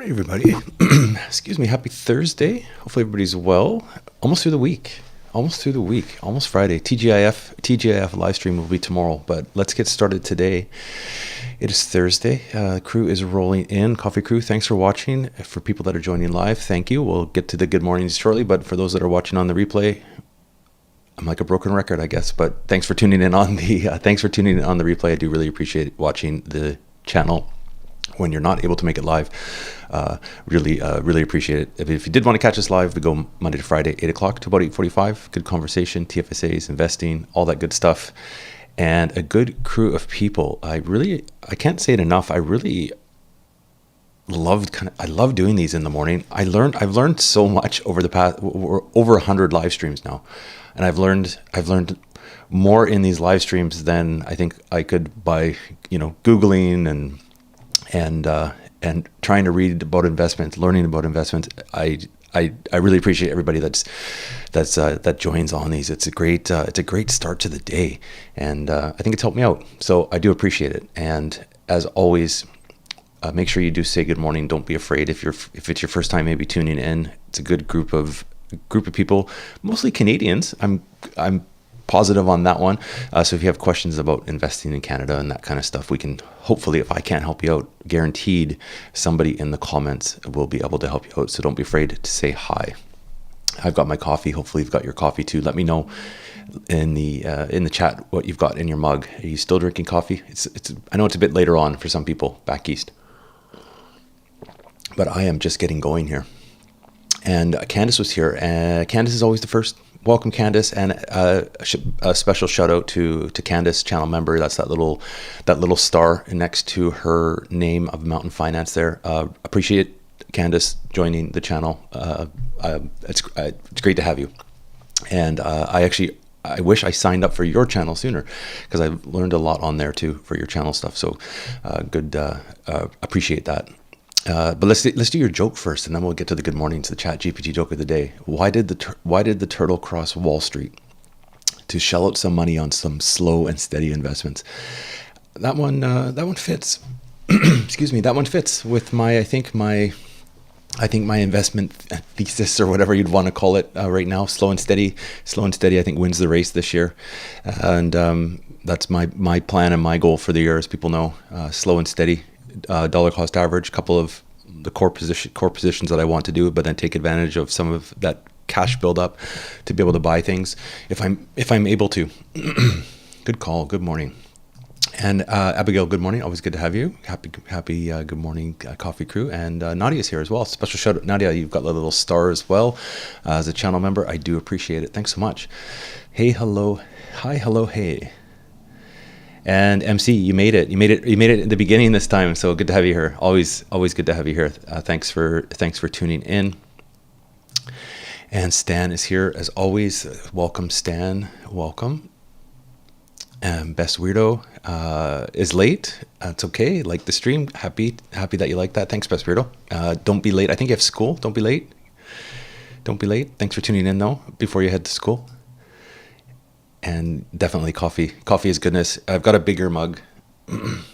Morning, everybody. Excuse me. Happy Thursday. Hopefully everybody's well. Almost through the week. Almost Friday. TGIF live stream will be tomorrow, but let's get started today. It is Thursday. Crew is rolling in. Coffee crew, thanks for watching. For people that are joining live, thank you. We'll get to the good mornings shortly, but for those that are watching on the replay, I'm like a broken record, I guess, but thanks for tuning in on the replay. I do really appreciate watching the channel when you're not able to make it live. Really appreciate it. If you did want to catch us live, we go Monday to Friday, 8 o'clock to about 8:45. Good conversation, TFSAs, investing, all that good stuff, and a good crew of people. I can't say it enough. I really I love doing these in the morning. I've learned so much over the past over 100 live streams now, and I've learned more in these live streams than I think I could by Googling and trying to read about investments, learning about investments. I really appreciate everybody that joins on these. It's a great start to the day, and I think it's helped me out. So I do appreciate it. And as always, make sure you do say good morning. Don't be afraid if it's your first time maybe tuning in. It's a good group of people, mostly Canadians. I'm positive on that one. So if you have questions about investing in Canada and that kind of stuff, we can hopefully, if I can't help you out, guaranteed somebody in the comments will be able to help you out. So don't be afraid to say hi. I've got my coffee. Hopefully you've got your coffee too. Let me know in the chat what you've got in your mug. Are you still drinking coffee? I know it's a bit later on for some people back east, but I am just getting going here. And Candace was here. Candace is always the first. Welcome, Candace, and a special shout out to Candace, channel member. That's that little star next to her name of Mountain Finance there. Appreciate Candace joining the channel. It's great to have you. And I wish I signed up for your channel sooner, because I've learned a lot on there too for your channel stuff. So good. Appreciate that. But let's do your joke first, and then we'll get to the good mornings. The Chat GPT joke of the day: Why did the turtle cross Wall Street? To shell out some money on some slow and steady investments. That one fits. Excuse me. That one fits with my investment thesis, or whatever you'd want to call it right now. Slow and steady. I think wins the race this year, and that's my plan and my goal for the year. As people know, slow and steady. Dollar cost average, couple of the core positions that I want to do, but then take advantage of some of that cash buildup to be able to buy things if I'm able to. Good call. Good morning. And Abigail, good morning. Always good to have you. Happy good morning, coffee crew. And Nadia's here as well. Special shout out, Nadia. You've got a little star as well as a channel member. I do appreciate it. Thanks so much. Hey, hello. Hi, hello, hey. And MC, you made it at the beginning this time. So good to have you here. Always good to have you here. Thanks for tuning in. And Stan is here as always. Welcome, Stan. Welcome. Best Weirdo is late. It's okay. Like the stream. Happy that you like that. Thanks, Best Weirdo. Don't be late. I think you have school. Don't be late. Thanks for tuning in though before you head to school. And definitely coffee. Coffee is goodness. I've got a bigger mug.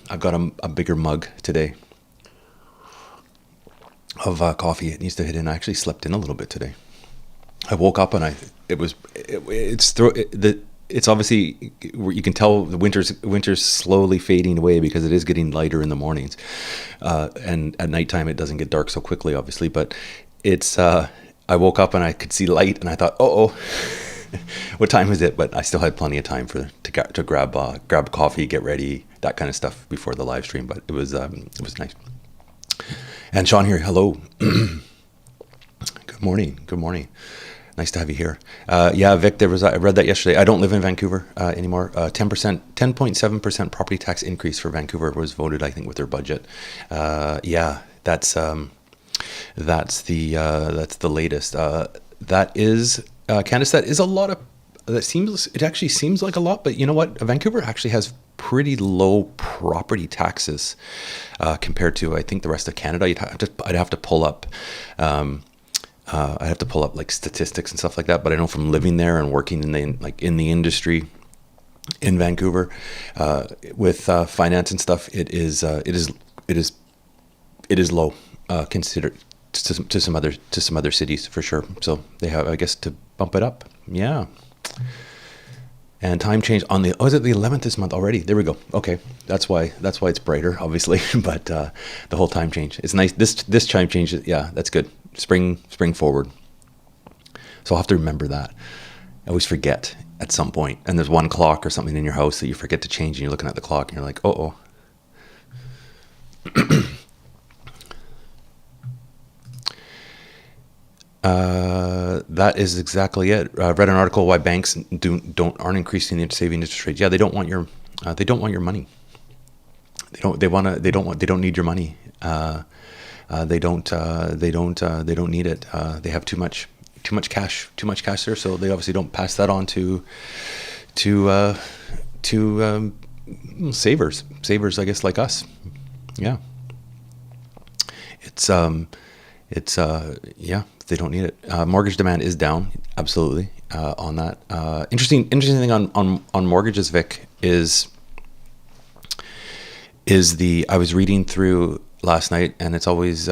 I've got a bigger mug today of coffee. It needs to hit in. I actually slept in a little bit today. I woke up and it's obviously, you can tell the winter's slowly fading away, because it is getting lighter in the mornings. And at nighttime it doesn't get dark so quickly, obviously, but it's I woke up and I could see light and I thought, what time is it? But I still had plenty of time to grab coffee, get ready, that kind of stuff before the live stream. But it was nice. And Sean here, hello. Good morning. Nice to have you here. Yeah, Vic, I read that yesterday. I don't live in Vancouver anymore. 10.7% property tax increase for Vancouver was voted, I think, with their budget. Yeah, that's the latest. That is. Candace, that is a lot of. It actually seems like a lot, but you know what? Vancouver actually has pretty low property taxes compared to, I think, the rest of Canada. I'd have to pull up. I'd have to pull up like statistics and stuff like that. But I know from living there and working in the industry in Vancouver with finance and stuff, it is low. consider to some other cities for sure. So they have, I guess, to bump it up. Yeah. And time change on the, is it the 11th this month already? There we go. Okay. That's why it's brighter, obviously, but the whole time change. It's nice. This time change, yeah, that's good. Spring forward. So I'll have to remember that. I always forget at some point. And there's one clock or something in your house that you forget to change, and you're looking at the clock and you're like, oh. That is exactly it. Read an article why banks aren't increasing the saving interest rates. Yeah, they don't want your money. They don't need your money. They don't need it. They have too much cash there, so they obviously don't pass that on to savers, I guess, like us. Yeah. Yeah, they don't need it. Mortgage demand is down, absolutely, on that. Interesting thing on mortgages, Vic, is I was reading through last night, and it's always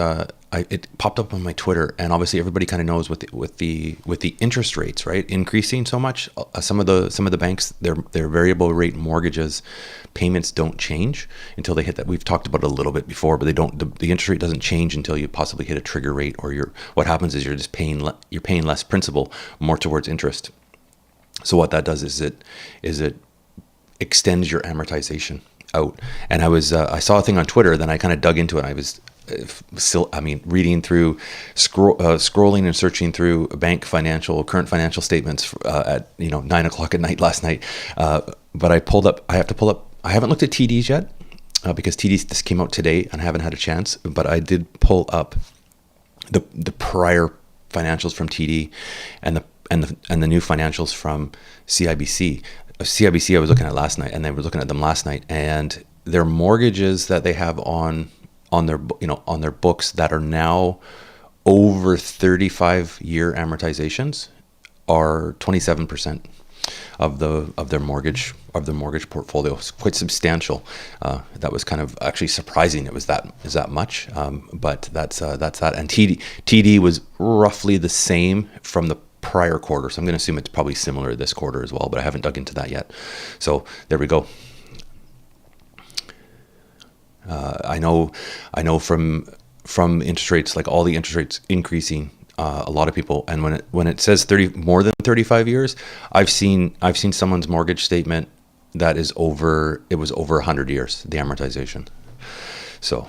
it popped up on my Twitter, and obviously everybody kind of knows with the interest rates, right, increasing so much. Some of the banks, their variable rate mortgages payments don't change until they hit that. We've talked about it a little bit before, but they don't. The interest rate doesn't change until you possibly hit a trigger rate, or what happens is you're just paying less principal, more towards interest. So what that does is it extends your amortization out. And I saw a thing on Twitter, then I kind of dug into it. I was reading through, scrolling and searching through current financial statements at 9 o'clock at night last night. But I haven't looked at TDs yet because TDs just came out today and I haven't had a chance. But I did pull up the prior financials from TD and the new financials from CIBC. CIBC I was looking at last night, and they were looking at them last night, and their mortgages that they have on their books that are now over 35-year amortizations are 27% of their mortgage portfolio. It's quite substantial. That was kind of actually surprising. It was that much, but that's that. And TD was roughly the same from the prior quarter, so I'm going to assume it's probably similar this quarter as well, but I haven't dug into that yet. So there we go. I know from interest rates, like all the interest rates increasing, a lot of people, and when it says more than 35 years, I've seen someone's mortgage statement that was over 100 years, the amortization. So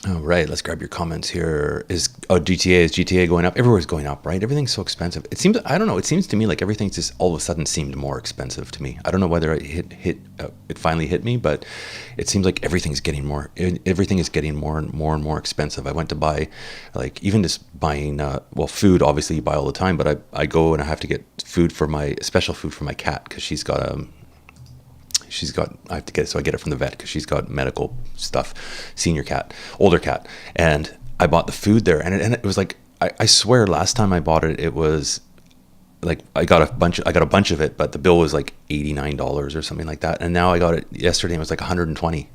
all right, let's grab your comments here. Is GTA going up? Everywhere's going up, right? Everything's so expensive. It seems to me like everything's just all of a sudden seemed more expensive to me. I don't know whether it finally hit me, but it seems like everything is getting more and more expensive. I went to buy, like, even just buying, food, obviously you buy all the time, but I go and I have to get special food for my cat, because I have to get it, so I get it from the vet because she's got medical stuff, older cat. And I bought the food there, and it was like, I swear last time I bought it, it was like, I got a bunch of it, but the bill was like $89 or something like that. And now I got it yesterday, and it was like $120.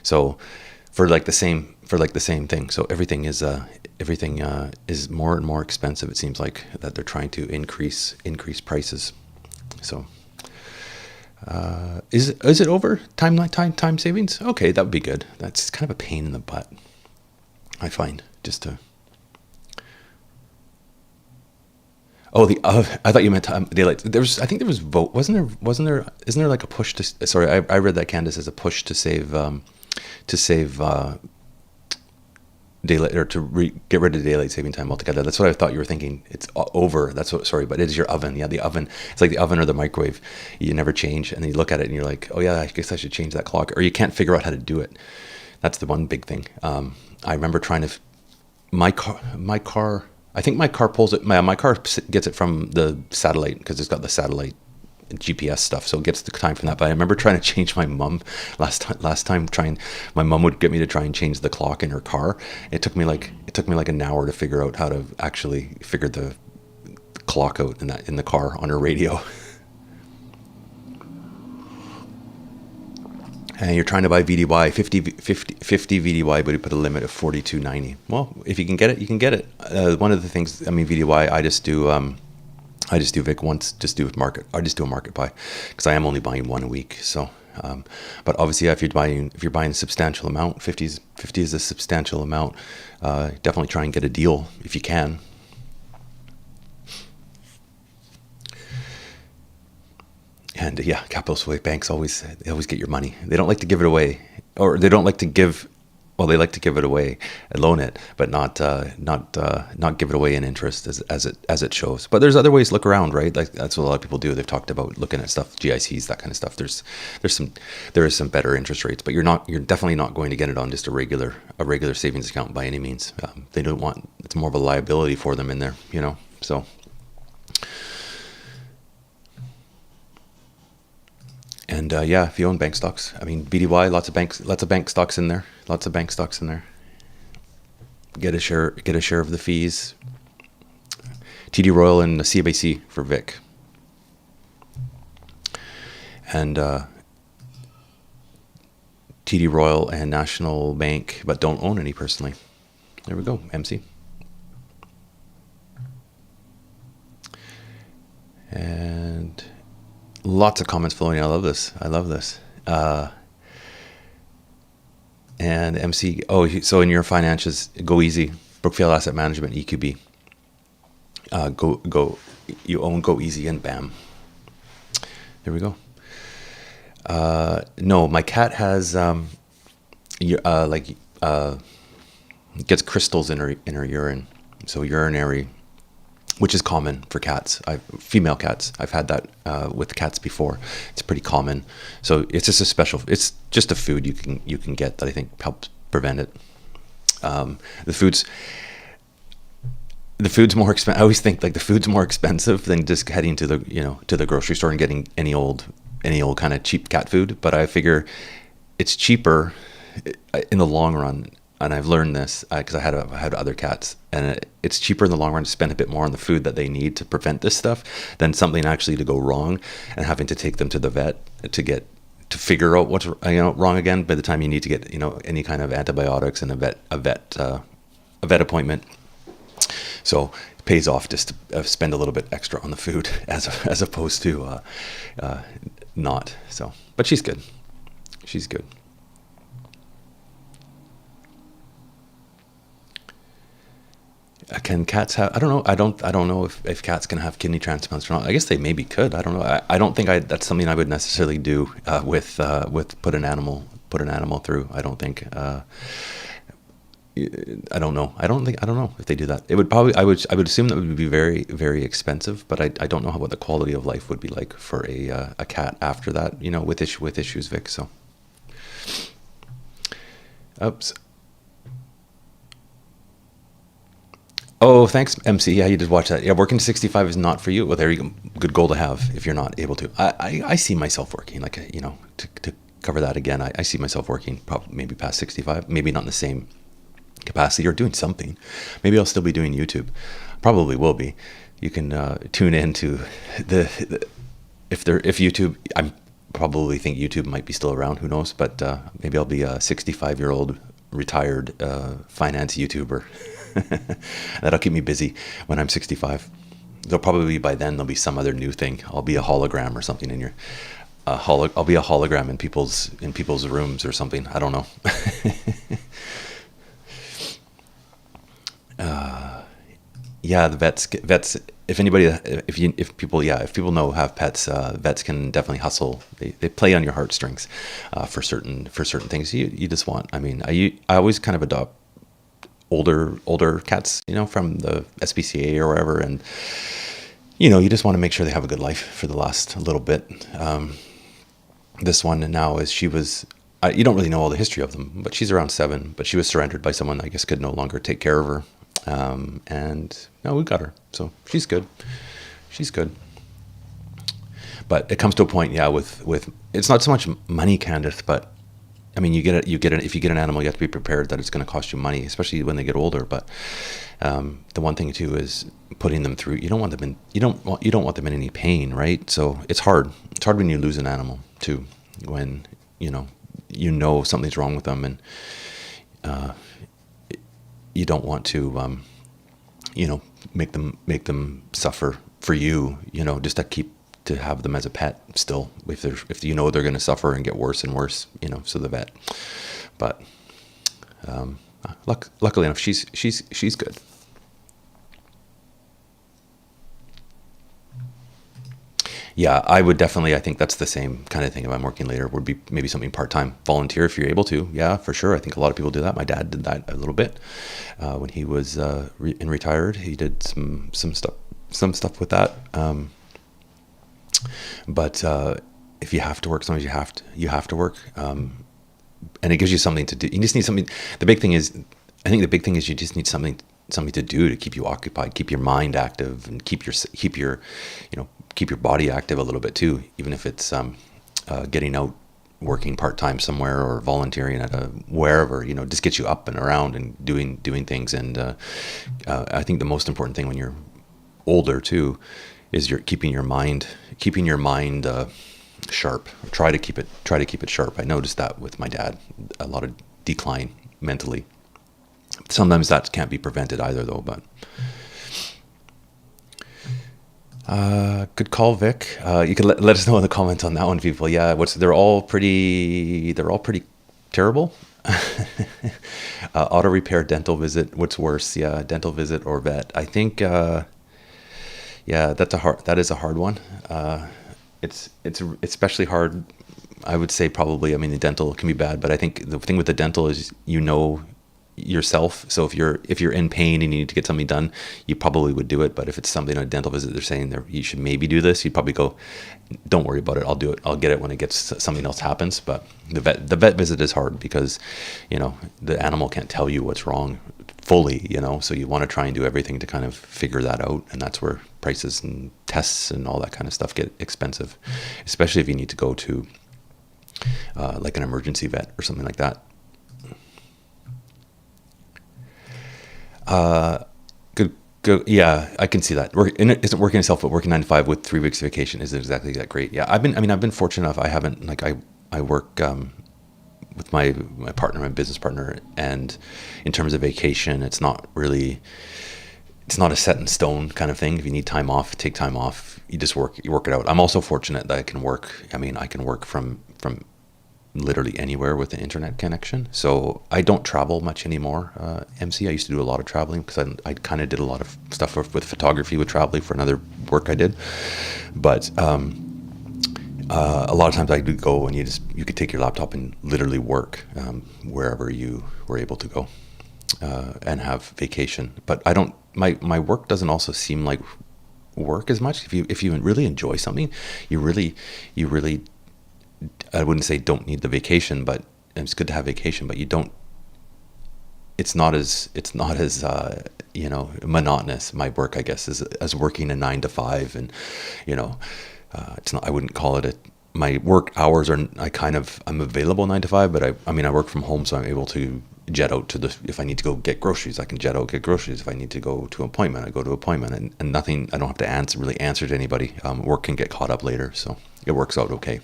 So for the same thing. So everything is more and more expensive. It seems like that they're trying to increase prices. So is it over time savings? Okay, that would be good. That's kind of a pain in the butt, I find, just to. Oh, I thought you meant daylight. I think there was vote. Wasn't there? Isn't there like a push to? Sorry, I read that, Candace, as a push to save daylight, or to get rid of daylight saving time altogether. That's what I thought you were thinking. It's over. Sorry, but it is your oven. Yeah, the oven. It's like the oven or the microwave. You never change, and then you look at it and you're like, oh yeah, I guess I should change that clock. Or you can't figure out how to do it. That's the one big thing. I remember trying to. My car. I think my car pulls it. My car gets it from the satellite, because it's got the satellite GPS stuff, so it gets the time from that. But I remember trying to change my mum last time. My mum would get me to try and change the clock in her car. It took me like an hour to figure out how to actually figure the clock out in the car on her radio. and you're trying to buy VDY, 50 VDY, but you put a limit of 42.90. Well, if you can get it, you can get it. One of the things, I mean, VDY, I just do VIC once, just do I just do a market buy, because I am only buying one a week. So, but obviously, if you're buying a substantial amount, 50 is a substantial amount. Definitely try and get a deal if you can. And yeah, capital sway banks always get your money. They don't like to give it away, or they don't like to give. Well, they like to give it away and loan it, but not give it away in interest as it shows. But there's other ways to look around, right? Like that's what a lot of people do. They've talked about looking at stuff, GICs, that kind of stuff. There is some better interest rates, but you're definitely not going to get it on just a regular savings account by any means. They don't want, it's more of a liability for them in there, so. And yeah, if you own bank stocks, I mean, BTC.Y, lots of bank stocks in there. Get a share of the fees. TD Royal and CBC for VIC. And TD Royal and National Bank, but don't own any personally. There we go, MC. And lots of comments flowing. I love this. And MC, so in your finances, go easy. Brookfield Asset Management, EQB. You own Go Easy and BAM. There we go. No, my cat has gets crystals in her urine, so urinary, which is common for cats. Female cats. I've had that with cats before. It's pretty common. So it's just it's just a food you can get that I think helps prevent it. The food's more expensive. I always think like the food's more expensive than just heading to the grocery store and getting any old kind of cheap cat food. But I figure it's cheaper in the long run. And I've learned this because I had other cats, and it's cheaper in the long run to spend a bit more on the food that they need to prevent this stuff than something actually to go wrong and having to take them to the vet to figure out what's wrong again. By the time you need to get any kind of antibiotics and a vet appointment, so it pays off just to spend a little bit extra on the food as opposed to not. So, but she's good. She's good. Can cats have? I don't know. I don't know if cats can have kidney transplants or not. I guess they maybe could. I don't know. I don't think that's something I would necessarily do with put an animal through. I don't think. I don't know. I don't know if they do that. It would probably. I would assume that would be very, very expensive. But I don't know what the quality of life would be like for a cat after that. With issues, Vic. So. Oops. Oh, thanks, MC. Yeah, you did watch that. Yeah, working to 65 is not for you. Well, there you go. Good goal to have if you're not able to. I see myself working, to cover that again. I see myself working probably maybe past 65, maybe not in the same capacity or doing something. Maybe I'll still be doing YouTube. Probably will be. You can tune in to if YouTube. I probably think YouTube might be still around. Who knows? But maybe I'll be a 65-year-old retired finance YouTuber. That'll keep me busy when I'm 65. There'll probably by then there'll be some other new thing. I'll be a hologram or something in your I'll be a hologram in people's rooms or something. I don't know. Yeah, the vets. If people know have pets, vets can definitely hustle. They play on your heartstrings for certain things. You just want. I mean, I always kind of adopt older cats, from the SPCA or wherever, and you just want to make sure they have a good life for the last little bit. This one now you don't really know all the history of them, but she's around 7, but she was surrendered by someone I guess could no longer take care of her, and now we got her, so she's good. But it comes to a point, with it's not so much money, Candace, but I mean, if you get an animal, you have to be prepared that it's going to cost you money, especially when they get older. But the one thing too is putting them through. You don't want them in any pain, right? So it's hard. It's hard when you lose an animal too. When something's wrong with them, and you don't want to make them suffer for you, just to have them as a pet still, if they're going to suffer and get worse and worse, so the vet. But luckily enough, she's good. Yeah, I would definitely. I think that's the same kind of thing. If I'm working later, would be maybe something part-time, volunteer if you're able to. Yeah, for sure. I think a lot of people do that. My dad did that a little bit when he was retired. He did some stuff with that. But if you have to work, sometimes you have to work, and it gives you something to do. You just need something. The big thing is you just need something to do to keep you occupied, keep your mind active, and keep your body active a little bit too, even if it's getting out, working part-time somewhere, or volunteering at wherever, just get you up and around and doing things. And I think the most important thing when you're older too is you're keeping your mind sharp. Try to keep it sharp. I noticed that with my dad, a lot of decline mentally. Sometimes that can't be prevented either though, but good call, Vic. You can let us know in the comments on that one, people. Yeah, they're all pretty terrible. Auto repair, dental visit. What's worse? Yeah, dental visit or vet. I think. Yeah, that is a hard one. It's especially hard. I would say probably. I mean, the dental can be bad, but I think the thing with the dental is yourself. So if you're in pain and you need to get something done, you probably would do it. But if it's something on a dental visit, they're saying you should maybe do this, you'd probably go, don't worry about it, I'll do it, I'll get it when something else happens. But the vet visit is hard because the animal can't tell you what's wrong fully, so you want to try and do everything to kind of figure that out, and that's where prices and tests and all that kind of stuff get expensive, especially if you need to go to like an emergency vet or something like that. Good. Yeah, I can see that. Isn't working itself, but working 9 to 5 with 3 weeks of vacation isn't exactly that great. Yeah, I've been fortunate enough. I haven't, I work with my partner, my business partner, and in terms of vacation, it's not a set in stone kind of thing. If you need time off, take time off. You just work it out. I'm also fortunate that I can work from literally anywhere with an internet connection. So I don't travel much anymore. MC, I used to do a lot of traveling because I kind of did a lot of stuff with photography, with traveling for another work I did. But a lot of times I do go and you could take your laptop and literally work wherever you were able to go and have vacation. But my work doesn't also seem like work as much. If you really enjoy something, you really I wouldn't say don't need the vacation, but it's good to have vacation, but you don't, it's not as monotonous. My work, I guess, is as working a 9 to 5, and it's not, I wouldn't call it my work hours are, I'm available 9 to 5, but I work from home, so I'm able to jet out if I need to go get groceries, I can jet out, get groceries. If I need to go to an appointment, I go to an appointment, and nothing, I don't have to answer to anybody. Work can get caught up later, so it works out okay.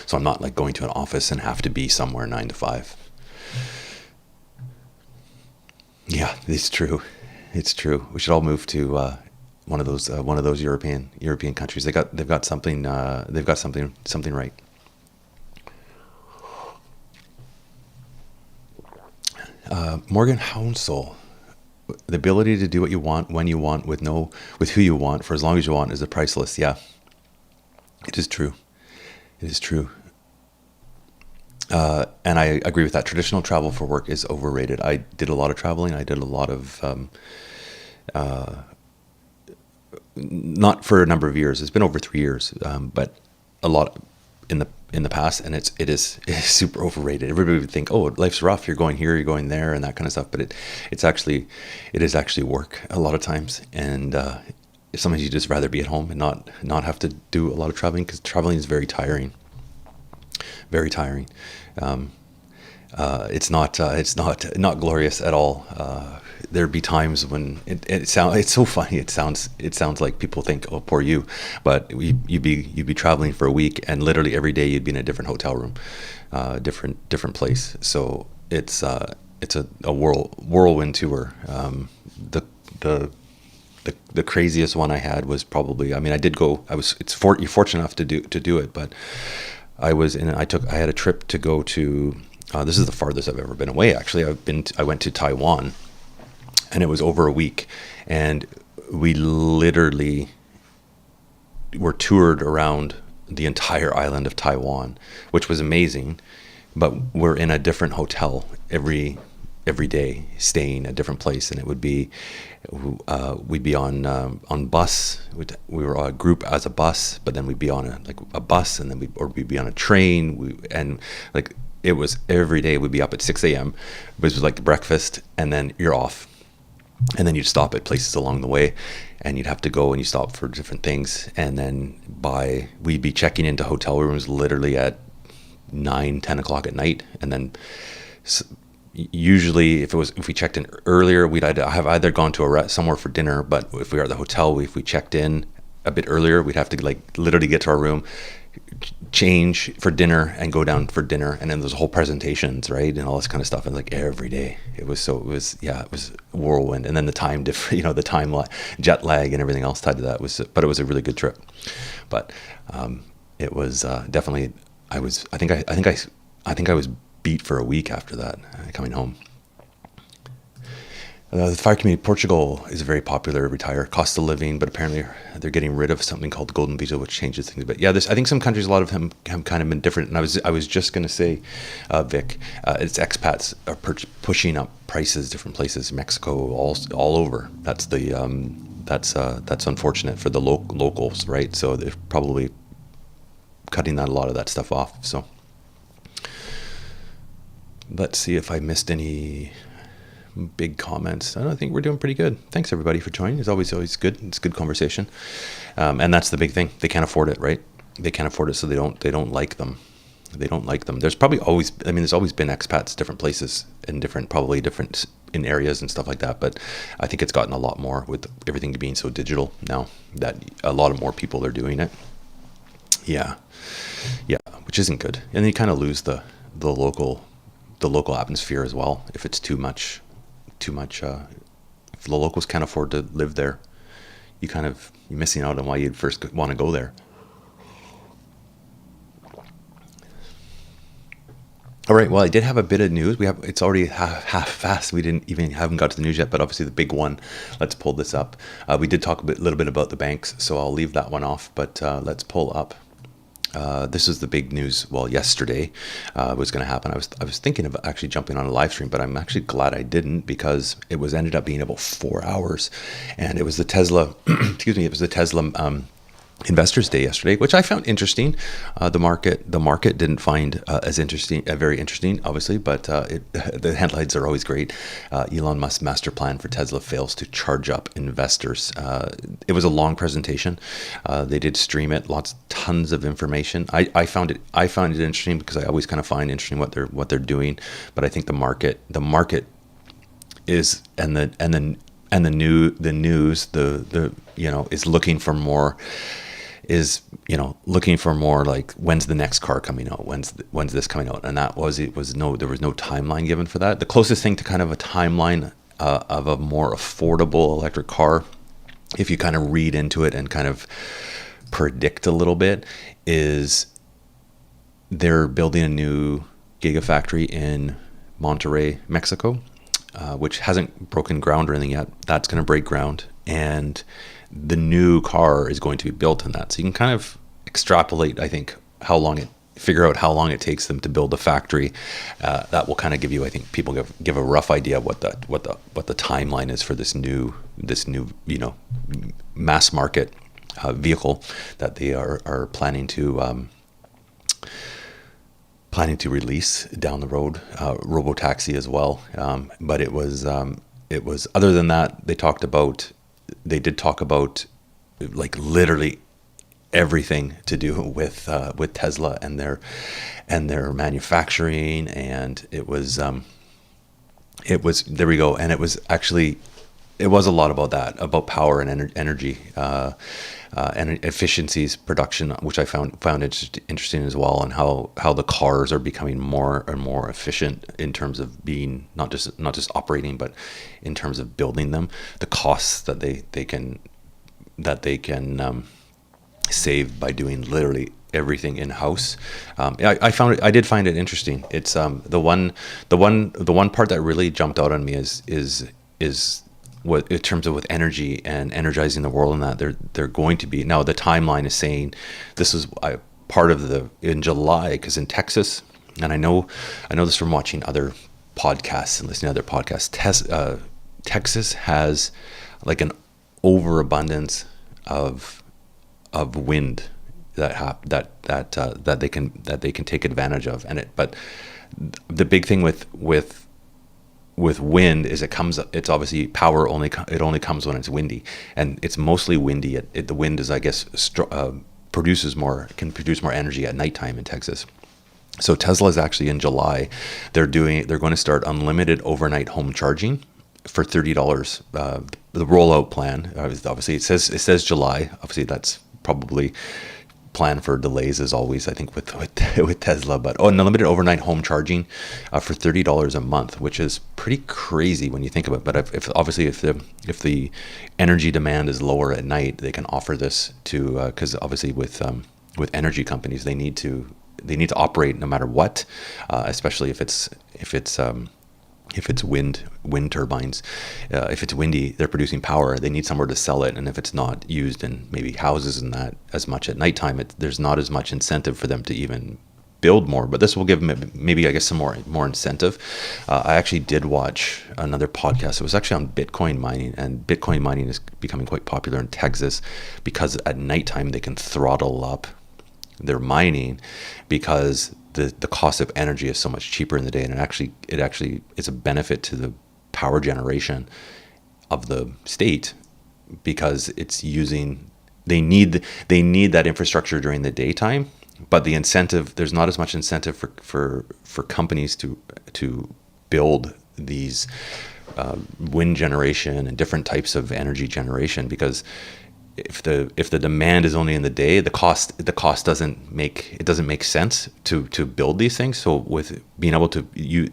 So I'm not like going to an office and have to be somewhere 9 to 5. Yeah, it's true. It's true. We should all move to one of those European countries. They've got something right. Morgan Hounsel, the ability to do what you want, when you want, with who you want, for as long as you want, is priceless. Yeah, it is true. It is true. And I agree with that. Traditional travel for work is overrated. I did a lot of traveling. I did a lot of, not for a number of years. It's been over 3 years, but a lot in the past, and it is super overrated. Everybody would think, oh, life's rough. You're going here, you're going there, and that kind of stuff. But it is actually work a lot of times, and sometimes you just rather be at home and not have to do a lot of traveling, because traveling is very tiring. Very tiring. It's not glorious at all. there'd be times when it's so funny. It sounds like people think, oh, poor you, but you'd be traveling for a week, and literally every day you'd be in a different hotel room, different place. So it's a whirlwind tour. The craziest one I had was probably, I mean, I did go. You're fortunate enough to do it, but I had a trip to go to. This is the farthest I've ever been away. Actually, I went to Taiwan, and it was over a week, and we literally were toured around the entire island of Taiwan, which was amazing. But we're in a different hotel every day, staying a different place, and it would be we'd be on bus. We were a group as a bus, but then we'd be on a bus, and then we'd be on a train. It was every day. We'd be up at 6 a.m. It was like breakfast, and then you're off, and then you'd stop at places along the way, and you'd have to go and you stop for different things, and then we'd be checking into hotel rooms literally at 9-10 o'clock at night, and then usually if we checked in earlier, we'd have either gone to somewhere for dinner, but if we were at the hotel, if we checked in a bit earlier, we'd have to literally get to our room, change for dinner, and go down for dinner, and then there's whole presentations, right, and all this kind of stuff, and every day it was whirlwind, and then the time jet lag and everything else tied to that but it was a really good trip. But it was definitely, I think I was beat for a week after that, coming home. The fire community, Portugal is very popular, retire, cost of living, but apparently they're getting rid of something called the golden visa, which changes things. But yeah, I think some countries, a lot of them have kind of been different. And I was just going to say, Vic, it's expats are pushing up prices, different places, Mexico, all over. That's unfortunate for the locals, right? So they're probably cutting a lot of that stuff off. So let's see if I missed any big comments. I think we're doing pretty good. Thanks everybody for joining. It's always good. It's good conversation, and that's the big thing. They can't afford it, right? They can't afford it, so they don't like them. They don't like them. There's probably always been expats, different places, and different in areas and stuff like that. But I think it's gotten a lot more with everything being so digital now that a lot of more people are doing it. Yeah, which isn't good, and then you kind of lose the local atmosphere as well if it's too much. If the locals can't afford to live there, you're missing out on why you'd first want to go there. All right. Well, I did have a bit of news. It's already half fast. We haven't got to the news yet, but obviously the big one. Let's pull this up. We did talk a little bit about the banks, so I'll leave that one off. But let's pull up. This is the big news. Well, yesterday was going to happen. I was thinking of actually jumping on a live stream, but I'm actually glad I didn't, because it ended up being about 4 hours, and it was the Tesla. Excuse me. It was the Tesla Investors Day yesterday, which I found interesting. The market didn't find as interesting, very interesting, obviously, but the headlines are always great. Elon Musk's master plan for Tesla fails to charge up investors. It was a long presentation. They did stream it, tons of information. I found it interesting because I always kind of find interesting what they're doing, but I think the market is the news is looking for more. Looking for more, like, when's the next car coming out? When's this coming out? And there was no timeline given for that. The closest thing to kind of a timeline of a more affordable electric car, if you kind of read into it and kind of predict a little bit, is they're building a new gigafactory in Monterrey, Mexico, which hasn't broken ground or anything yet. That's going to break ground, and the new car is going to be built in that. So you can kind of extrapolate, I think, figure out how long it takes them to build a factory. That will kind of give you, I think, people give a rough idea of what the timeline is for this new mass market vehicle that they are planning to release down the road, robotaxi as well. But it was other than that, they did talk about like literally everything to do with Tesla and their manufacturing, and it was it was, there we go. And it was actually, it was a lot about that, about power and energy, and efficiencies, production, which I found interesting as well, and how the cars are becoming more and more efficient in terms of being not just operating, but in terms of building them, the costs that they can save by doing literally everything in house. I did find it interesting. It's the one part that really jumped out on me is what, in terms of with energy and energizing the world, and that they're going to be, now the timeline is saying this is part of in July, because in Texas, and I know this from watching other podcasts and listening to other podcasts, Texas has like an overabundance of wind that they can take advantage of, but the big thing with wind is it's obviously power it only comes when it's windy, and it's mostly windy. The wind is, I guess, can produce more energy at nighttime in Texas. So Tesla is actually, in July, they're going to start unlimited overnight home charging for $30. The rollout plan, obviously it says July. Obviously that's probably plan for delays, as always, I think, with Tesla. But an unlimited overnight home charging for $30 a month, which is pretty crazy when you think about it. But if the energy demand is lower at night, they can offer this to, because obviously with energy companies, they need to operate no matter what, especially if it's wind turbines. If it's windy, they're producing power. They need somewhere to sell it, and if it's not used in maybe houses and that as much at nighttime, there's not as much incentive for them to even build more. But this will give them maybe, I guess, some more incentive. I actually did watch another podcast. It was actually on Bitcoin mining, and Bitcoin mining is becoming quite popular in Texas because at nighttime they can throttle up their mining because the cost of energy is so much cheaper in the day, and it actually is a benefit to the power generation of the state, because it's they need that infrastructure during the daytime, but the incentive, there's not as much incentive for companies to build these wind generation and different types of energy generation, because if the demand is only in the day, the cost doesn't make sense to build these things. So with being able to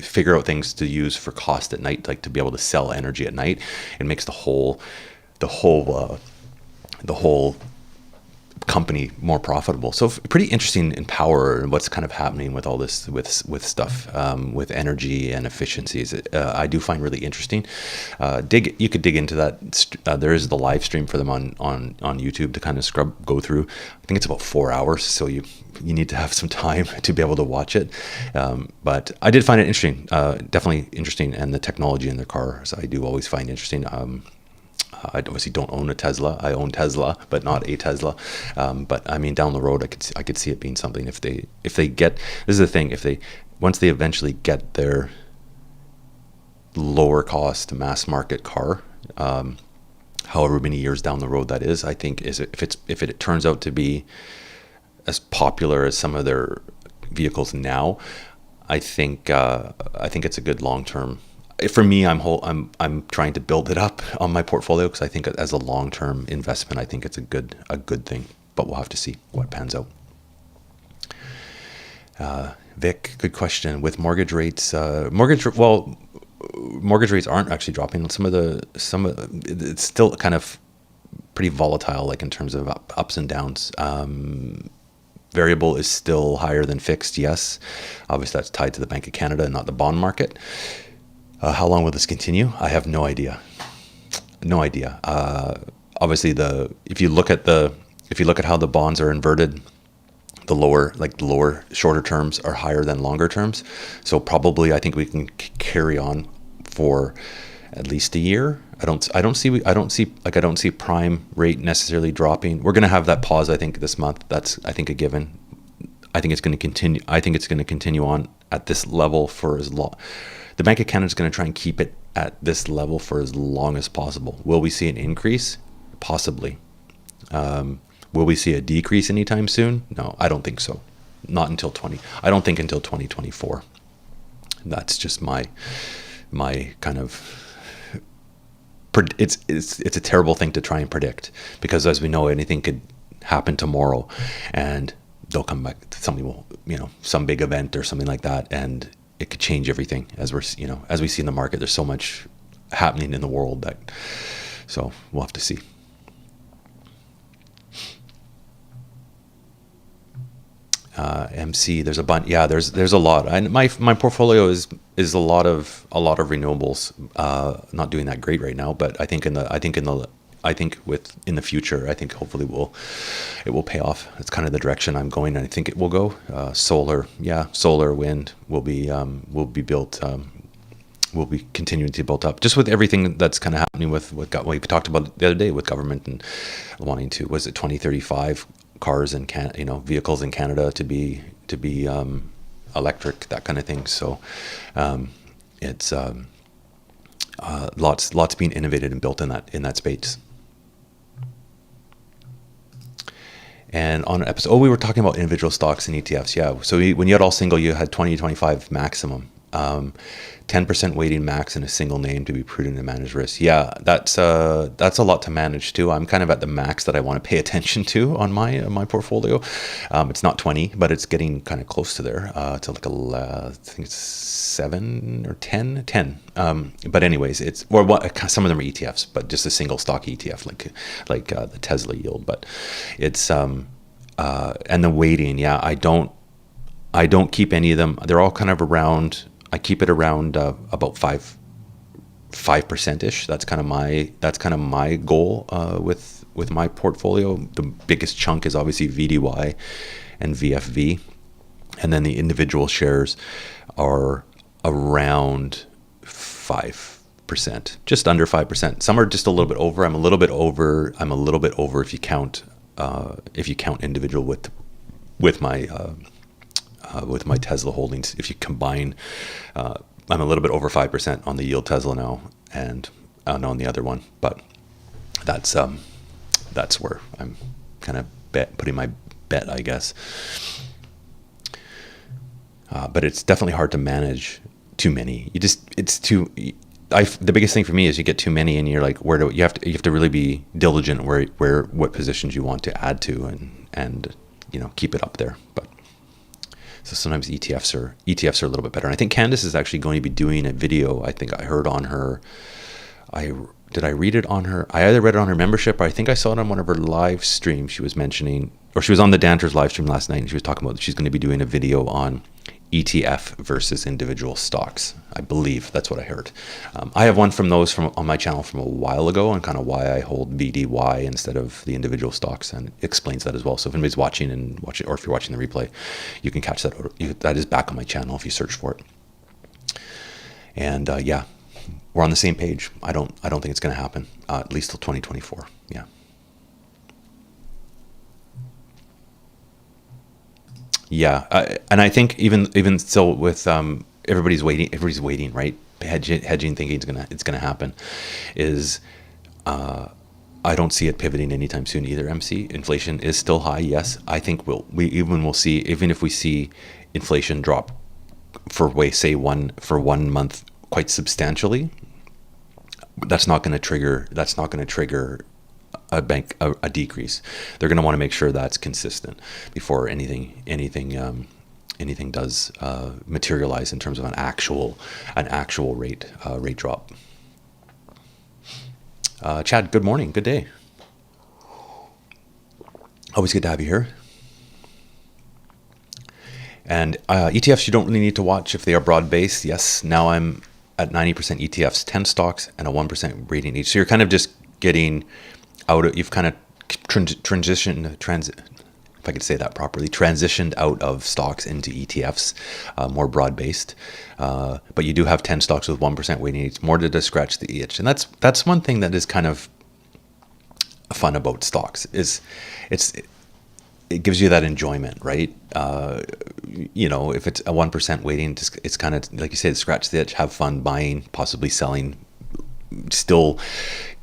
figure out things to use for cost at night, like to be able to sell energy at night, it makes the whole company more profitable. So pretty interesting in power and what's kind of happening with all this with stuff with energy and efficiencies. I do find really interesting. You could dig into that. There is the live stream for them on YouTube to kind of go through. I think it's about 4 hours, so you need to have some time to be able to watch it. But I did find it interesting, definitely interesting, and the technology in their cars I do always find interesting. I obviously don't own a Tesla. I own Tesla, but not a Tesla. But I mean, down the road, I could see it being something if they get. This is the thing. Once they eventually get their lower cost mass market car, however many years down the road that is, I think if it turns out to be as popular as some of their vehicles now, I think it's a good long-term. For me, I'm trying to build it up on my portfolio, because I think as a long-term investment, I think it's a good thing. But we'll have to see what pans out. Vic, good question. With mortgage rates, mortgage rates aren't actually dropping. It's still kind of pretty volatile, like in terms of ups and downs. Variable is still higher than fixed. Yes, obviously that's tied to the Bank of Canada and not the bond market. How long will this continue? I have no idea. Obviously, if you look at how the bonds are inverted, the lower shorter terms are higher than longer terms. So probably I think we can carry on for at least a year. I don't see prime rate necessarily dropping. We're going to have that pause, I think, this month. That's, I think, a given. I think it's going to continue. I think it's going to continue on at this level for as long. The Bank of Canada is going to try and keep it at this level for as long as possible. Will we see an increase? Possibly. Will we see a decrease anytime soon? No, I don't think so. Not until I don't think until 2024. That's just my my kind of, it's a terrible thing to try and predict, because as we know, anything could happen tomorrow and they'll come back, something will, some big event or something like that, and it could change everything. As as we see in the market, there's so much happening in the world so we'll have to see. MC, there's a bunch. Yeah, there's a lot. And my portfolio is a lot of renewables. Not doing that great right now, but I think in the future, I think hopefully it will pay off. It's kind of the direction I'm going, and I think it will go. Solar, wind will be built. Will be continuing to build up, just with everything that's kind of happening with what we talked about the other day with government and wanting to, was it 2035 cars and vehicles in Canada to be electric, that kind of thing. So it's lots being innovated and built in that space. And on an episode, we were talking about individual stocks and ETFs. Yeah. So when you had all single, you had 20-25 maximum. 10% weighting max in a single name to be prudent and manage risk. Yeah, that's a lot to manage too. I'm kind of at the max that I want to pay attention to on my portfolio. It's not 20, but it's getting kind of close to there. To like I think it's 7 or 10. But anyways, some of them are ETFs, but just a single stock ETF, like the Tesla yield. But it's and the weighting. Yeah, I don't keep any of them. They're all kind of around. I keep it around about 5%ish. That's kind of my goal with my portfolio. The biggest chunk is obviously VDY and VFV, and then the individual shares are around 5%, just under 5%. Some are just a little bit over. I'm a little bit over if you count individual with my Tesla holdings. If you combine, I'm a little bit over 5% on the yield Tesla now, and on the other one. But that's where I'm kind of putting my bet, I guess. But it's definitely hard to manage too many. The biggest thing for me is you get too many, and you're like, you have to really be diligent what positions you want to add to, and keep it up there. But so sometimes ETFs are a little bit better. And I think Candace is actually going to be doing a video. I think I heard on her. Did I read it on her? I either read it on her membership, or I think I saw it on one of her live streams. She was mentioning, or she was on the Danters live stream last night, and she was talking about she's going to be doing a video on ETF versus individual stocks. I believe that's what I heard. I have one from those on my channel from a while ago, and kind of why I hold BTC.Y instead of the individual stocks, and it explains that as well. So if anybody's watching or if you're watching the replay, you can catch that. That is back on my channel if you search for it. And we're on the same page. I don't think it's going to happen at least till 2024. Yeah. Yeah, and I think even still with everybody's waiting, right? Hedging, thinking it's gonna happen. I don't see it pivoting anytime soon either. MC, inflation is still high. Yes, I think we'll see, even if we see inflation drop for 1 month quite substantially. That's not going to trigger a decrease. They're going to want to make sure that's consistent before anything does materialize in terms of an actual rate drop. Chad, good morning, good day. Always good to have you here. And ETFs you don't really need to watch if they are broad-based. Yes, now I'm at 90% ETFs, 10 stocks, and a 1% rating each. So you're kind of just getting you've kind of transitioned out of stocks into ETFs, more broad-based. But you do have 10 stocks with 1% weighting each, more to scratch the itch. And that's one thing that is kind of fun about stocks, is it gives you that enjoyment, right? If it's a 1% weighting, it's kind of, like you said, scratch the itch, have fun buying, possibly selling, still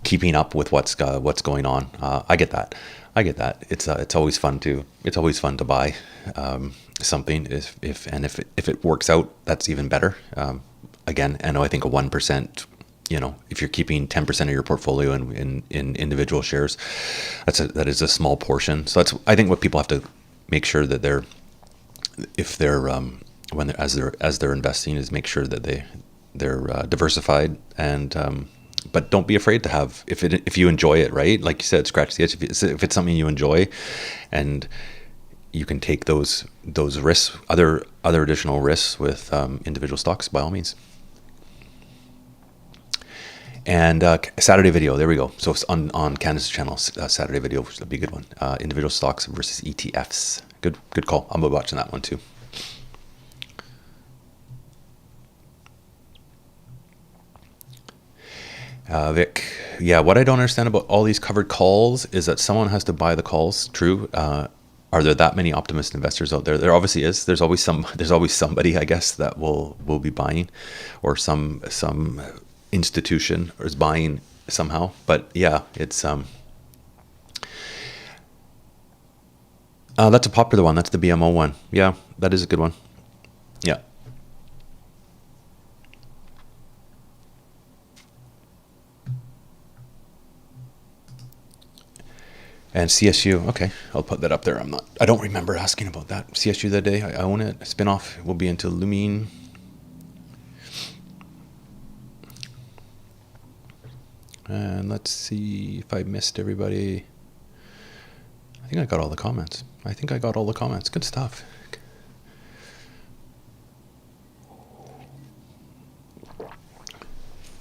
keeping up with what's going on. I get that. It's always fun to buy something if it works out, that's even better. again, and I think a 1%, if you're keeping 10% of your portfolio in individual shares, that is a small portion. So that's, I think, what people have to make sure that as they're investing, is make sure that they're diversified, and but don't be afraid to have, if you enjoy it, right? Like you said, scratch the itch. If it's something you enjoy, and you can take those risks, other additional risks with individual stocks, by all means. And Saturday video, there we go. So it's on Candace's channel, Saturday video, which would be a good one. Individual stocks versus ETFs. Good call. I'm watching that one too. Vic, yeah, what I don't understand about all these covered calls is that someone has to buy the calls. True. Are there that many optimist investors out there? There obviously is. There's always somebody, I guess, that will be buying, or some institution is buying somehow. But yeah, it's that's a popular one. That's the BMO one. Yeah, that is a good one. Yeah. And CSU, okay, I'll put that up there. I don't remember asking about that. CSU that day, I own it. Spinoff will be into Lumine. And let's see if I missed everybody. I think I got all the comments. Good stuff.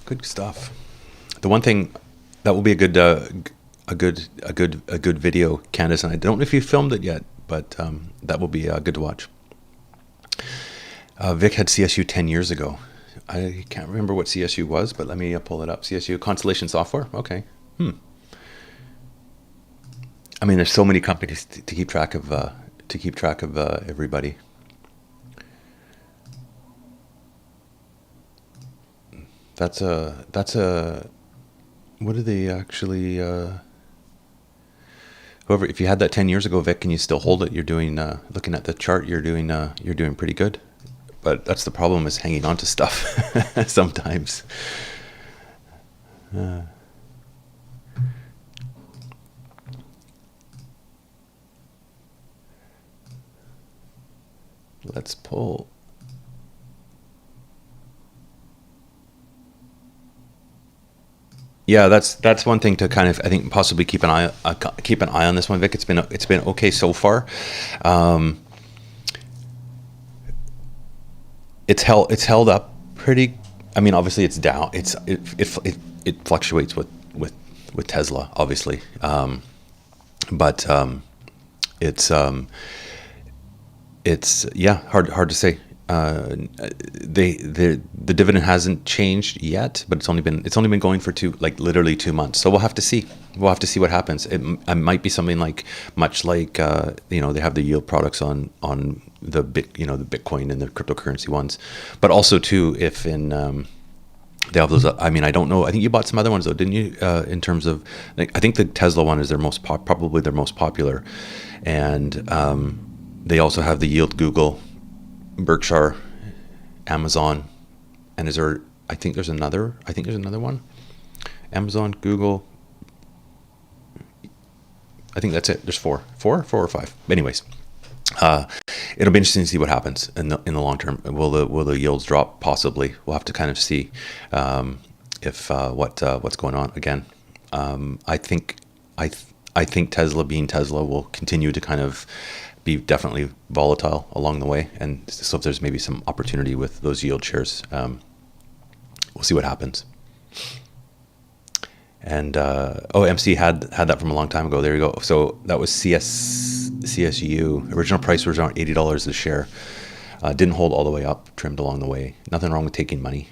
Good stuff. The one thing that will be a good video, Candace, and I don't know if you filmed it yet, but that will be good to watch. Vic had CSU 10 years ago. I can't remember what CSU was, but let me pull it up. CSU, Constellation Software. Okay. I mean, there's so many companies to keep track of. Everybody. That's a. What do they actually? However, if you had that 10 years ago, Vic, and you still hold it, you're doing. Looking at the chart, you're doing pretty good. But that's the problem, is hanging on to stuff sometimes. Let's pull. Yeah, that's one thing to kind of, I think, possibly keep an eye on this one, Vic. It's been okay so far. It's held up pretty. I mean, obviously it's down. It fluctuates with Tesla, obviously, but it's hard to say. The dividend hasn't changed yet, but it's only been going for literally 2 months. So we'll have to see. We'll have to see what happens. It might be something much like they have the yield products on the Bitcoin and the cryptocurrency ones, but also too, if in they have those. I mean, I don't know. I think you bought some other ones though, didn't you? In terms of, I think the Tesla one is probably their most popular, and they also have the yield Google, Berkshire, Amazon, and I think there's another one. Amazon, Google. I think that's it. There's four or five. Anyways, it'll be interesting to see what happens in the long term. Will the yields drop? Possibly. We'll have to kind of see if what's going on again. I think Tesla, being Tesla, will continue to kind of be definitely volatile along the way, and so if there's maybe some opportunity with those yield shares, we'll see what happens. And MC had that from a long time ago. There you go. So that was CSU. Original price was around $80 a share. Didn't hold all the way up, trimmed along the way. Nothing wrong with taking money.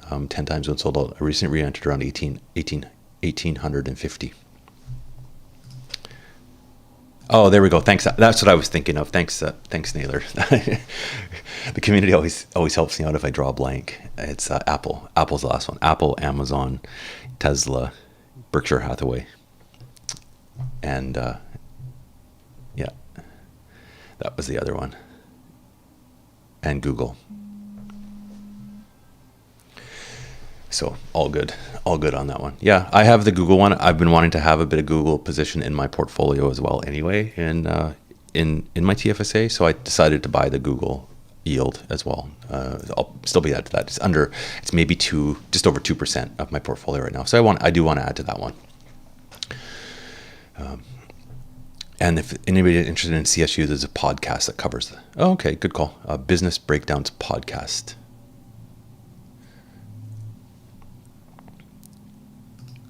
10 times when sold out. I recently re-entered around 1850. Oh, there we go. Thanks. That's what I was thinking of. Thanks, Naylor. The community always helps me out if I draw a blank. It's Apple. Apple's the last one. Apple, Amazon, Tesla, Berkshire Hathaway, and yeah, that was the other one. And Google. So all good on that one. Yeah, I have the Google one. I've been wanting to have a bit of Google position in my portfolio as well anyway, in my TFSA. So I decided to buy the Google yield as well. I'll still be added to that. It's maybe just over 2% of my portfolio right now. So I do want to add to that one. And if anybody is interested in CSU, there's a podcast that covers that. Oh, okay, good call. Business Breakdowns podcast.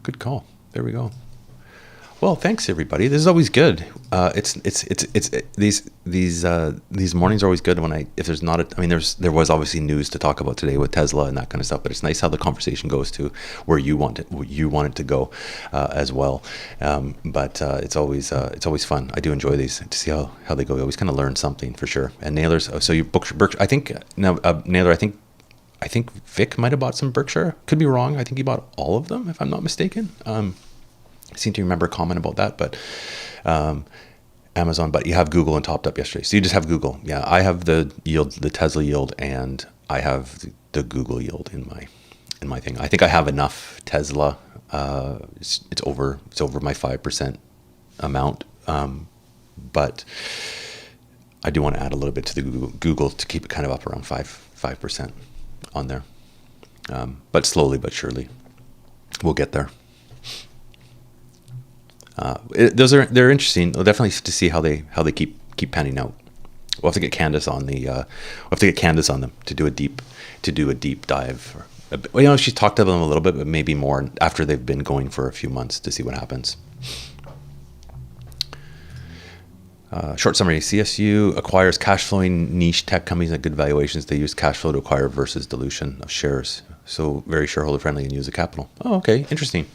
Good call. There we go. Well, thanks everybody. This is always good. These mornings are always good if there's not there was obviously news to talk about today with Tesla and that kind of stuff, but it's nice how the conversation goes to where you want it to go as well. But it's always fun. I do enjoy these to see how they go. You always kind of learn something for sure. And Naylor's, so you Berkshire. I think now Naylor. I think Vic might have bought some Berkshire. Could be wrong. I think he bought all of them, if I'm not mistaken. I seem to remember a comment about that, but Amazon. But you have Google and topped up yesterday, so you just have Google. Yeah, I have the yield, the Tesla yield, and I have the Google yield in my thing. I think I have enough Tesla. It's over my 5% amount, but I do want to add a little bit to the Google to keep it kind of up around 5% on there. But slowly but surely, we'll get there. They're interesting. We'll definitely to see how they keep panning out. We'll have to get Candace on them to do a deep dive. She's talked to them a little bit, but maybe more after they've been going for a few months to see what happens. Short summary: CSU acquires cash flowing niche tech companies at good valuations. They use cash flow to acquire versus dilution of shares. So very shareholder friendly and use the capital. Oh, okay, interesting.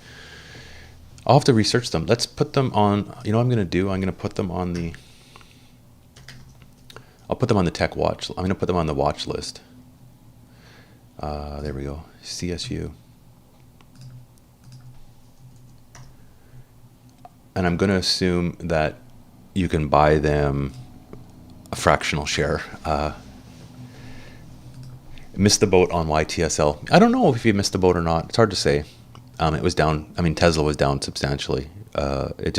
I'll have to research them. Let's put them on. You know what I'm going to do? I'm going to put them on the. I'll put them on the tech watch. I'm going to put them on the watch list. There we go. CSU. And I'm going to assume that you can buy them a fractional share. Missed the boat on YTSL. I don't know if you missed the boat or not. It's hard to say. It was down. Tesla was down substantially. It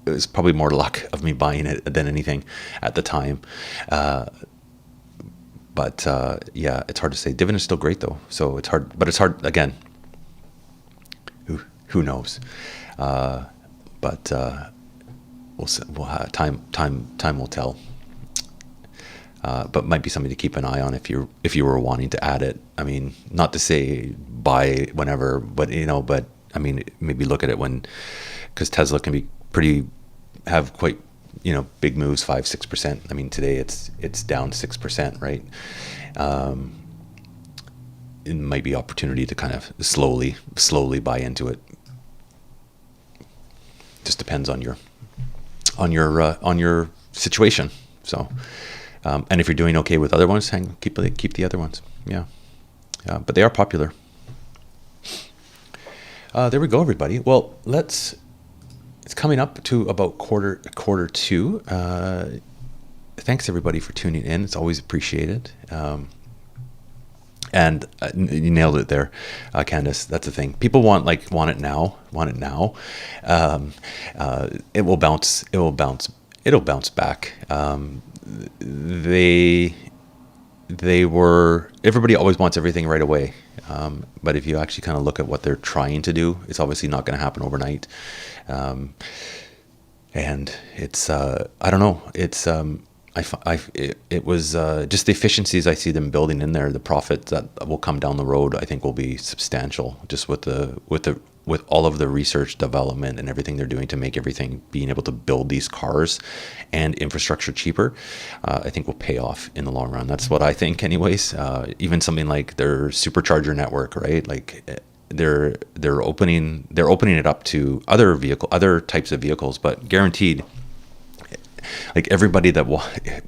was probably more luck of me buying it than anything at the time. But yeah, it's hard to say. Dividend is still great though, so it's hard. But it's hard again. Who knows? But we'll have time will tell. But might be something to keep an eye on if you were wanting to add it. Not to say buy whenever, but maybe look at it because Tesla can be have quite big moves, 5-6%. Today it's down 6%, right? It might be opportunity to kind of slowly buy into it. Just depends on your situation. So. And if you're doing okay with other ones, keep the other ones. Yeah. But they are popular. There we go, everybody. Well, it's coming up to about quarter two. Thanks everybody for tuning in. It's always appreciated. And you nailed it there, Candace. That's the thing. People want it now. It will bounce. It'll bounce back. Everybody always wants everything right away. But if you actually kind of look at what they're trying to do, it's obviously not going to happen overnight. And it's, I don't know. It's, it was just the efficiencies I see them building in there. The profit that will come down the road, I think, will be substantial. Just with all of the research development and everything they're doing to make everything, being able to build these cars and infrastructure cheaper, I think will pay off in the long run. That's what I think, anyways. Even something like their supercharger network, right? Like they're opening it up to other types of vehicles, but guaranteed. Like everybody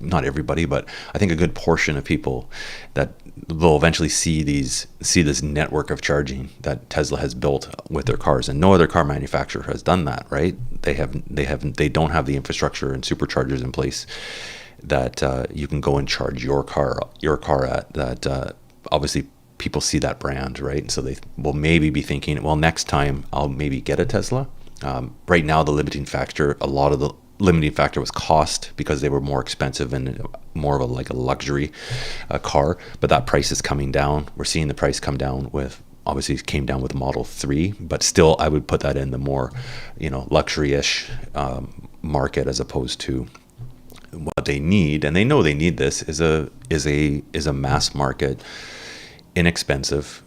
not everybody, but I think a good portion of people that will eventually see this network of charging that Tesla has built with their cars, and no other car manufacturer has done that, right? They don't have the infrastructure and superchargers in place that you can go and charge your car at. That obviously people see that brand, right? So they will maybe be thinking, well, next time I'll maybe get a Tesla. Right now, a lot of the limiting factor was cost, because they were more expensive and more of a luxury car. But that price is coming down. We're seeing the price come down obviously it came down with the Model 3, but still I would put that in the more, luxury-ish market, as opposed to what they need. And they know they need this is a mass market, inexpensive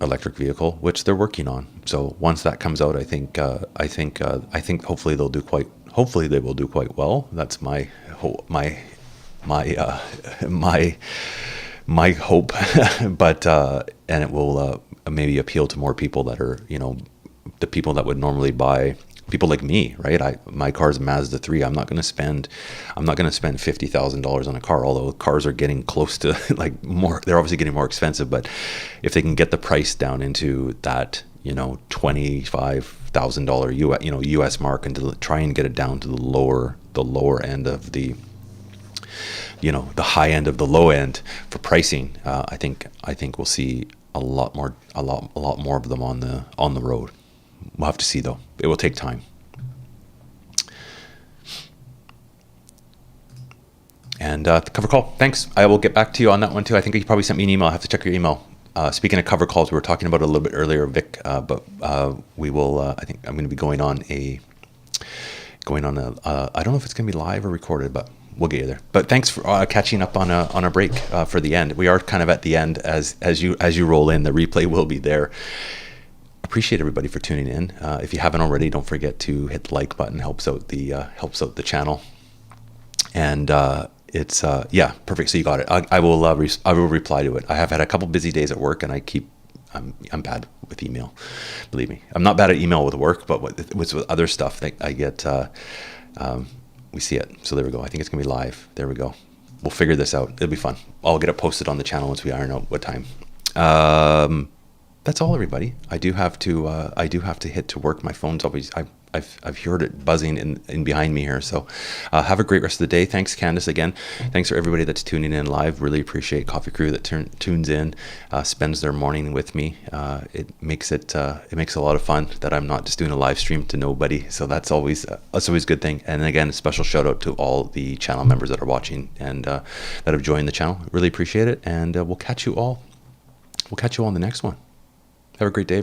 electric vehicle, which they're working on. So once that comes out, I think hopefully they will do quite well. That's my hope. But and it will maybe appeal to more people that are, the people that would normally buy. People like me, right? My car's Mazda 3. I'm not going to spend $50,000 on a car. Although cars are getting close to more. They're obviously getting more expensive. But if they can get the price down into that, $25,000 US mark, and to try and get it down to the lower end of the, the high end of the low end for pricing, I think we'll see a lot more of them on the road. We'll have to see, though. It will take time. And the cover call, thanks. I will get back to you on that one too. I think you probably sent me an email. I have to check your email. Speaking of cover calls, we were talking about it a little bit earlier, Vic. But we will. I think I'm going to be going on a. I don't know if it's going to be live or recorded, but we'll get you there. But thanks for catching up on a break for the end. We are kind of at the end as you roll in. The replay will be there. Appreciate everybody for tuning in. If you haven't already, don't forget to hit the like button. Helps out the channel. And it's perfect. So you got it. I will reply to it. I have had a couple busy days at work, and I'm bad with email. Believe me, I'm not bad at email with work, but with other stuff that I get, we see it. So there we go. I think it's gonna be live. There we go. We'll figure this out. It'll be fun. I'll get it posted on the channel once we iron out what time. That's all, everybody. I do have to hit to work. My phone's always. I've heard it buzzing in behind me here. So have a great rest of the day. Thanks, Candace, again. Thanks for everybody that's tuning in live. Really appreciate Coffee Crew that tunes in, spends their morning with me. It makes a lot of fun that I'm not just doing a live stream to nobody. So that's always a good thing. And again, a special shout out to all the channel members that are watching and that have joined the channel. Really appreciate it. And we'll catch you all on the next one. Have a great day, everybody.